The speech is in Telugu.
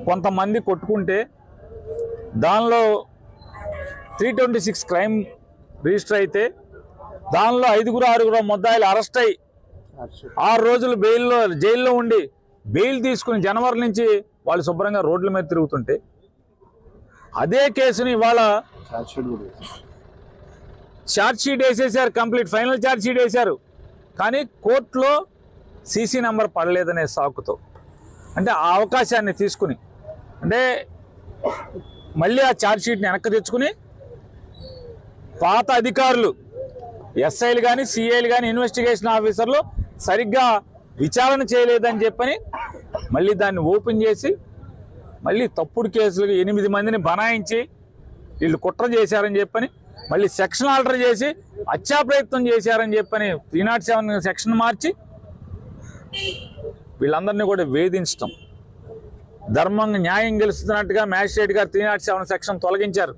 కొంతమంది కొట్టుకుంటే దానిలో 326 క్రైమ్ రిజిస్టర్ అయితే దానిలో 5-6 ముద్దాయిలు అరెస్ట్ అయ్యి 6 రోజులు జైల్లో ఉండి బెయిల్ తీసుకుని జనవరి నుంచి వాళ్ళు శుభ్రంగా రోడ్ల మీద తిరుగుతుంటే అదే కేసుని ఇవాళ ఛార్జ్ షీట్ వేసేసారు. కంప్లీట్ ఫైనల్ ఛార్జ్ షీట్ వేశారు. కానీ కోర్టులో సీసీ నెంబర్ పడలేదనే సాకుతో, అంటే ఆ అవకాశాన్ని తీసుకుని, అంటే మళ్ళీ ఆ ఛార్జ్ షీట్ని వెనక్కి తెచ్చుకుని పాత అధికారులు ఎస్ఐలు కానీ సిఐలు కానీ ఇన్వెస్టిగేషన్ ఆఫీసర్లు సరిగ్గా విచారణ చేయలేదని చెప్పని మళ్ళీ దాన్ని ఓపెన్ చేసి మళ్ళీ తప్పుడు కేసులు 8 మందిని బనాయించి వీళ్ళు కుట్ర చేశారని చెప్పని మళ్ళీ సెక్షన్ ఆల్టర్ చేసి హత్యా ప్రయత్నం చేశారని చెప్పని 307 సెక్షన్ మార్చి వీళ్ళందరినీ కూడా వేధించడం, ధర్మంగా న్యాయం గెలుస్తున్నట్టుగా మ్యాజిస్ట్రేట్ గారు 307 సెక్షన్ తొలగించారు.